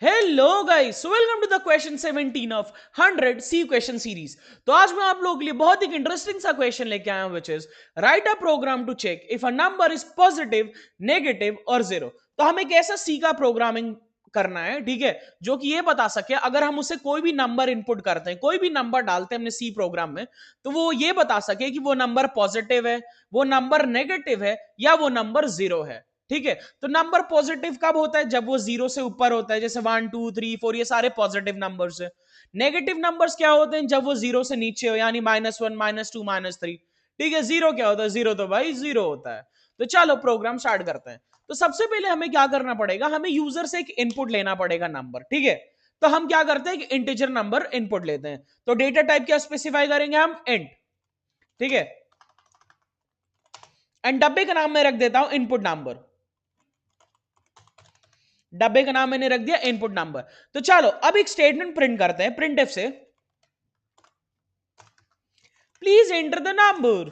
Hello guys, so welcome to the question 17 of 100 C question series. तो आज मैं आप लोगों के लिए बहुत ही इंटरेस्टिंग सा क्वेश्चन लेके आया हूं, which is write a program to check if a number is positive, negative और जीरो। तो हमें एक ऐसा सी का प्रोग्रामिंग करना है, ठीक है, जो कि ये बता सके अगर हम उसे कोई भी नंबर इनपुट करते हैं, कोई भी नंबर डालते हैं अपने सी प्रोग्राम में, तो वो ये बता सके कि वो नंबर पॉजिटिव है, वो नंबर नेगेटिव है या वो नंबर जीरो है। ठीक है, तो नंबर पॉजिटिव कब होता है? जब वो जीरो से ऊपर होता है, जैसे 1 2 3 4, ये सारे पॉजिटिव नंबर्स है। नेगेटिव नंबर्स क्या होते हैं? जब वो जीरो से नीचे हो, यानी -1 -2 -3। ठीक है, जीरो क्या होता है? जीरो तो भाई जीरो होता है। तो चलो प्रोग्राम स्टार्ट करते हैं। तो सबसे पहले हमें क्या करना पड़ेगा, हमें यूजर से एक इनपुट लेना पड़ेगा नंबर। ठीक है, तो हम क्या करते हैं, इंटीजर नंबर इनपुट लेते हैं। तो डेटा टाइप क्या स्पेसिफाई करेंगे हम? इंट। ठीक है, एंड डब्बे का नाम मैं रख देता हूं इनपुट नंबर। डब्बे का नाम मैंने रख दिया इनपुट नंबर। तो चलो अब एक स्टेटमेंट प्रिंट करते हैं, प्रिंटफ से प्लीज एंटर द नंबर।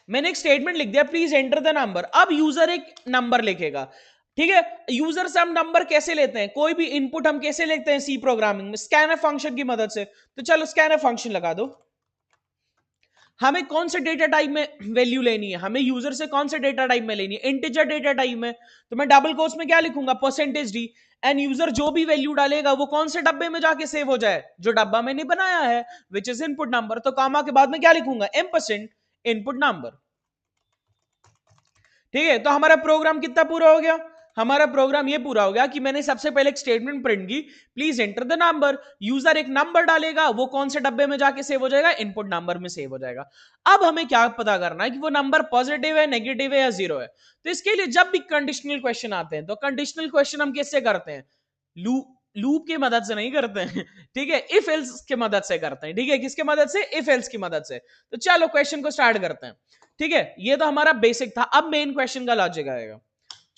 मैंने एक स्टेटमेंट लिख दिया, प्लीज एंटर द नंबर। अब यूजर एक नंबर लिखेगा। ठीक है, यूजर से हम नंबर कैसे लेते हैं, कोई भी इनपुट हम कैसे लेते हैं सी प्रोग्रामिंग में? स्कैनफ फंक्शन की मदद से। तो चलो स्कैनफ फंक्शन लगा दो। हमें कौन से डेटा टाइप में वैल्यू लेनी है? हमें यूजर से कौन से डेटा टाइप में लेनी है? इंटीजर डेटा टाइप में। तो मैं डबल कोट्स में क्या लिखूंगा? %d। एंड यूजर जो भी वैल्यू डालेगा वो कौन से डब्बे में जाके सेव हो जाए? जो डब्बा मैंने बनाया है, विच इज इनपुट नंबर। तो कामा के बाद में क्या लिखूंगा? M% input number. ठीक है, तो हमारा प्रोग्राम कितना पूरा हो गया? हमारा प्रोग्राम ये पूरा हो गया कि मैंने सबसे पहले एक स्टेटमेंट प्रिंट की, please enter the number. User एक नंबर डालेगा, वो कौन से डब्बे में जाके सेव हो जाएगा? इनपुट नंबर में सेव हो जाएगा। अब हमें क्या पता करना है कि वो नंबर पॉजिटिव है, नेगेटिव है या जीरो है। तो इसके लिए जब भी कंडीशनल क्वेश्चन आते हैं, तो कंडीशनल क्वेश्चन हम कैसे करते हैं? लूप की मदद से नहीं करते हैं। ठीक है, इफ एल्स की मदद से करते हैं। ठीक है, किसके मदद से? इफ एल्स की मदद से। तो चलो क्वेश्चन को स्टार्ट करते हैं। ठीक है, ये तो हमारा बेसिक था। अब मेन क्वेश्चन का लॉजिक आएगा।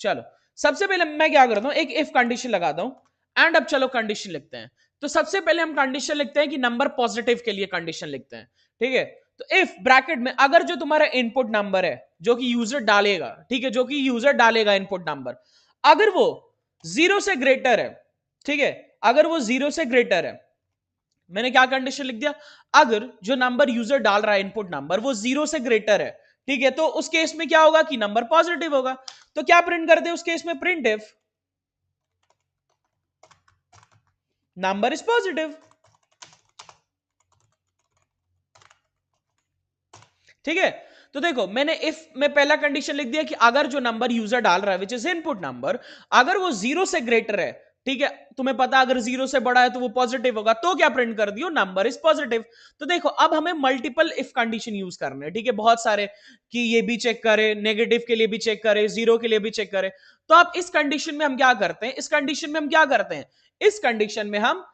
चलो सबसे पहले मैं क्या करता हूं, एक इफ कंडीशन लगाता हूं। एंड अब चलो कंडीशन लिखते हैं। तो सबसे पहले हम कंडीशन लिखते हैं कि नंबर पॉजिटिव के लिए कंडीशन लिखते हैं। ठीक है, तो इफ ब्रैकेट में अगर जो तुम्हारा इनपुट नंबर है, जो कि यूजर डालेगा, ठीक है, जो कि यूजर डालेगा इनपुट नंबर, अगर वो जीरो से ग्रेटर है, ठीक है, अगर वो जीरो से ग्रेटर है, मैंने क्या कंडीशन लिख दिया? अगर जो नंबर यूजर डाल रहा है इनपुट नंबर वो जीरो से ग्रेटर है, ठीक है, तो उस केस में क्या होगा कि नंबर पॉजिटिव होगा। तो क्या प्रिंट करते हैं उस केस में? Print if number is positive. ठीक है, तो देखो मैंने इफ में पहला कंडीशन लिख दिया कि अगर जो नंबर यूजर डाल रहा है, विच इज इनपुट नंबर, अगर वो जीरो से ग्रेटर है, ठीक है, तुम्हें पता अगर जीरो से बड़ा है तो वो पॉजिटिव होगा, तो क्या प्रिंट कर दियो? Number is positive. तो देखो अब हमें मल्टीपल इफ कंडीशन यूज करने हैं, ठीक है, बहुत सारे, कि ये भी चेक करे, नेगेटिव के लिए भी चेक करे, जीरो के लिए भी चेक करे। तो अब इस कंडीशन में हम क्या करते हैं? इस कंडीशन में हम क्या करते हैं? इस कंडीशन में हम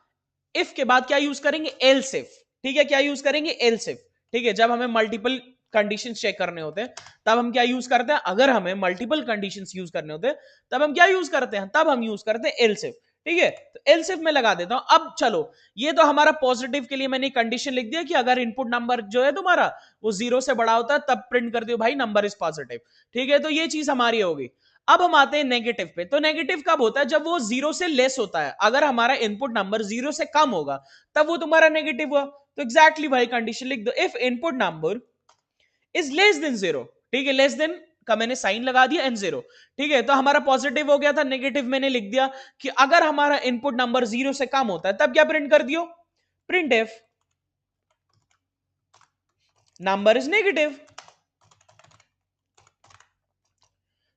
इफ के बाद क्या यूज करेंगे? Else if. ठीक है, क्या यूज करेंगे? Else if. ठीक है, जब हमें मल्टीपल कंडीशन चेक करने होते हैं तब हम क्या यूज करते हैं? अगर हमें मल्टीपल कंडीशंस यूज करने होते हैं तब हम क्या यूज करते हैं? तब हम यूज करते हैं एल्स इफ। ठीक है, तो एल्स इफ में लगा देता हूं। अब चलो, ये तो हमारा पॉजिटिव के लिए मैंने कंडीशन लिख दिया कि अगर इनपुट नंबर जो है तुम्हारा वो जीरो से बड़ा होता है तब प्रिंट कर दियो भाई नंबर इज पॉजिटिव। ठीक है, तो ये चीज हमारी होगी। अब हम आते हैं नेगेटिव पे। तो नेगेटिव कब होता है? जब वो जीरो से लेस होता है। अगर हमारा इनपुट नंबर जीरो से कम होगा तब वो तुम्हारा नेगेटिव हुआ। तो एग्जैक्टली भाई कंडीशन लिख दो, if input number is less than zero. ठीक है, लेस देन का मैंने साइन लगा दिया एंड जीरो। ठीक है, तो हमारा पॉजिटिव हो गया था। नेगेटिव मैंने लिख दिया कि अगर हमारा इनपुट नंबर जीरो से कम होता है तब क्या प्रिंट कर दियो? Print if number is negative.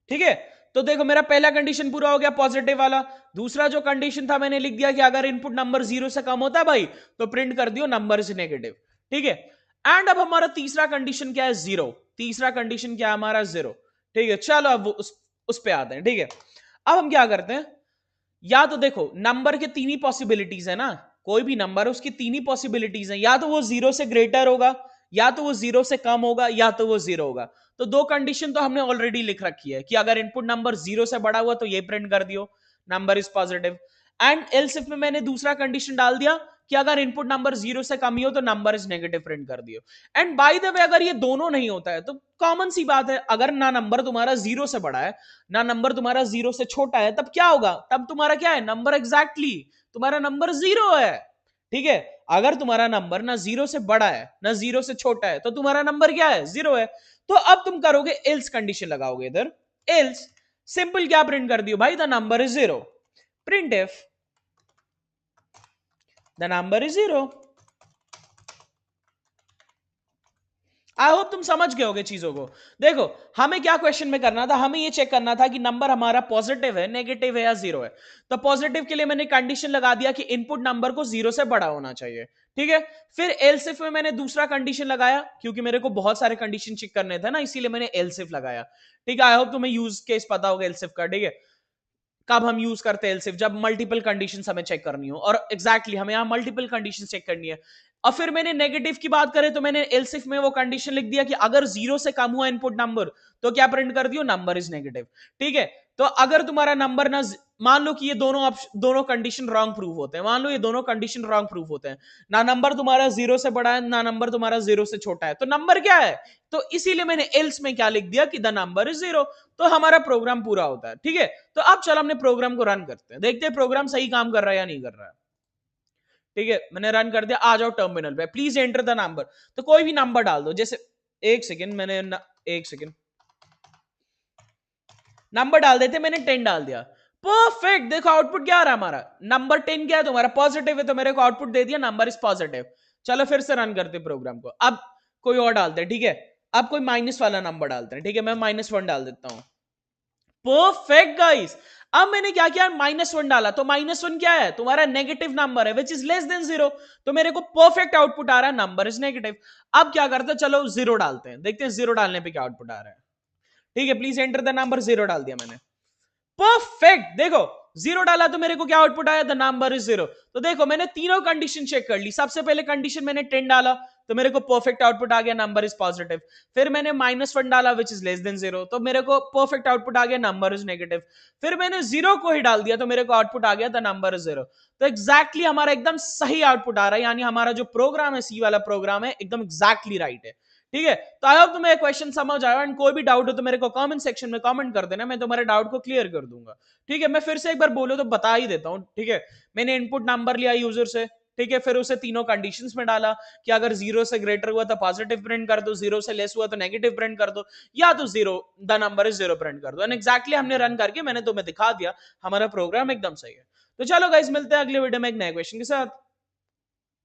ठीक है, तो देखो मेरा पहला कंडीशन पूरा हो गया, पॉजिटिव वाला। दूसरा जो कंडीशन था मैंने लिख दिया कि अगर इनपुट नंबर जीरो से कम होता है भाई तो प्रिंट कर दियो नंबर इज नेगेटिव। ठीक है, एंड अब हमारा तीसरा कंडीशन क्या है? जीरो। तीसरा कंडीशन क्या है हमारा? जीरो। ठीक है, चलो अब उस पे आते हैं। ठीक है, अब हम क्या करते हैं, या तो देखो नंबर के तीन ही पॉसिबिलिटीज है ना, कोई भी नंबर है उसकी तीन ही पॉसिबिलिटीज है, या तो वो जीरो से ग्रेटर होगा, या तो वो जीरो से कम होगा, या तो वो जीरो होगा। तो दो कंडीशन तो हमने ऑलरेडी लिख रखी है कि अगर इनपुट नंबर जीरो से बड़ा हुआ तो ये प्रिंट कर दियो number is positive. And else if में मैंने दूसरा कंडीशन डाल दिया कि अगर इनपुट नंबर 0 से कम ही हो तो नंबर इज नेगेटिव प्रिंट कर दियो। एंड बाय द वे अगर ये दोनों नहीं होता है तो कॉमन सी बात है, अगर ना नंबर तुम्हारा 0 से बड़ा है ना नंबर तुम्हारा 0 से छोटा है, तब क्या होगा? तब तुम्हारा क्या है? नंबर एग्जैक्टली तुम्हारा नंबर 0 है। ठीक है, अगर तुम्हारा नंबर ना 0 से बड़ा है ना 0 से छोटा है तो तुम्हारा नंबर क्या है? 0 है। तो अब तुम करोगे एल्स कंडीशन लगाओगे इधर। एल्स सिंपल क्या प्रिंट कर दियो भाई? The number is 0। Print if the number is 0। I hope तुम समझ गए होगे चीजों को। देखो हमें क्या क्वेश्चन में करना था, हमें ये चेक करना था कि नंबर हमारा पॉजिटिव है, नेगेटिव है या 0 है। तो पॉजिटिव के लिए मैंने कंडीशन लगा दिया कि इनपुट नंबर को 0 से बड़ा होना चाहिए। ठीक है, फिर एल्सिफ में मैंने दूसरा कंडीशन लगाया, क्योंकि मेरे को बहुत सारे कंडीशन चेक करने थे ना, इसीलिए मैंने एल्सिफ लगाया। ठीक है, आई होप तुम्हें यूज केस पता होगा एल्सिफ का। ठीक है, कब हम यूज करते हैं एल्सिफ? जब मल्टीपल कंडीशंस हमें चेक करनी हो, और एग्जैक्टली हमें यहाँ मल्टीपल कंडीशंस चेक करनी है। और फिर मैंने नेगेटिव की बात करें तो मैंने एल्सिफ में वो कंडीशन लिख दिया कि अगर 0 से कम हुआ इनपुट नंबर तो क्या प्रिंट कर दियो? Number is negative. ठीक है, तो अगर तुम्हारा नंबर ना, मान लो कि ये दोनों कंडीशन रॉन्ग प्रूव होते हैं, मान लो ये दोनों कंडीशन रॉन्ग प्रूव होते हैं, ना नंबर तुम्हारा 0 से बड़ा है ना नंबर तुम्हारा 0 से छोटा है, तो नंबर क्या है? तो इसीलिए मैंने एल्स में क्या लिख दिया कि द नंबर इज 0। तो हमारा प्रोग्राम पूरा होता है। ठीक है, तो अब चलो हमने प्रोग्राम को रन करते हैं, देखते हैं प्रोग्राम सही काम कर रहा है या नहीं कर रहा है। ठीक है, मैंने रन कर दिया। आ जाओ टर्मिनल पे, प्लीज एंटर द नंबर। तो कोई भी नंबर डाल दो, जैसे एक सेकेंड एक सेकेंड नंबर डाल देते, मैंने 10 डाल दिया। परफेक्ट, देखो आउटपुट क्या आ रहा है हमारा? नंबर 10 क्या है तुम्हारा? पॉजिटिव है, तो मेरे को आउटपुट दे दिया नंबर इज पॉजिटिव। चलो फिर से रन करते प्रोग्राम को। अब कोई और डालते हैं। ठीक है, अब कोई माइनस वाला नंबर डालते हैं। ठीक है, मैं -1 डाल देता हूं। परफेक्ट गाइस, अब मैंने क्या किया? -1 डाला, तो -1 क्या है? तुम्हारा नेगेटिव नंबर है विच इज लेस देन 0। तो मेरे को परफेक्ट आउटपुट आ रहा है, नंबर इज नेगेटिव। अब क्या करते हैं? चलो 0 डालते हैं, देखते हैं 0 डालने पे क्या आउटपुट आ रहा है। ठीक है, प्लीज एंटर द नंबर। 0 डाल दिया मैंने। परफेक्ट, देखो 0 डाला तो मेरे को क्या आउटपुट आया? The number is 0। तो देखो मैंने तीनों कंडीशन चेक कर ली। सबसे पहले कंडीशन मैंने 10 डाला तो मेरे को परफेक्ट आउटपुट आ गया, नंबर इज पॉजिटिव। फिर मैंने -1 डाला विच इज लेस देन 0, तो मेरे को परफेक्ट आउटपुट आ गया, नंबर इज नेगेटिव। फिर मैंने 0 को ही डाल दिया तो मेरे को आउटपुट आ गया, द नंबर इज 0। तो एग्जैक्टली हमारा एकदम सही आउटपुट आ रहा है, यानी हमारा जो प्रोग्राम है, सी वाला प्रोग्राम है, एकदम एग्जैक्टली राइट है। ठीक है, तो आई होप तुम्हें क्वेश्चन समझ आया। एंड कोई भी डाउट हो तो मेरे को कमेंट सेक्शन में कमेंट कर देना, मैं तुम्हारे डाउट को क्लियर कर दूंगा। ठीक है, मैं फिर से एक बार बोलो तो बता ही देता हूं। ठीक है, मैंने इनपुट नंबर लिया यूजर से। ठीक है, फिर उसे तीनों कंडीशंस में डाला कि अगर 0 से ग्रेटर हुआ तो पॉजिटिव प्रिंट कर दो, 0 से लेस हुआ तो नेगेटिव प्रिंट कर दो, या तो 0 द नंबर इज 0 प्रिंट कर दो। एंड एग्जैक्टली हमने रन करके मैंने तुम्हें दिखा दिया, हमारा प्रोग्राम एकदम सही है। तो चलो गाइस, मिलते हैं अगले वीडियो में एक नए क्वेश्चन के साथ।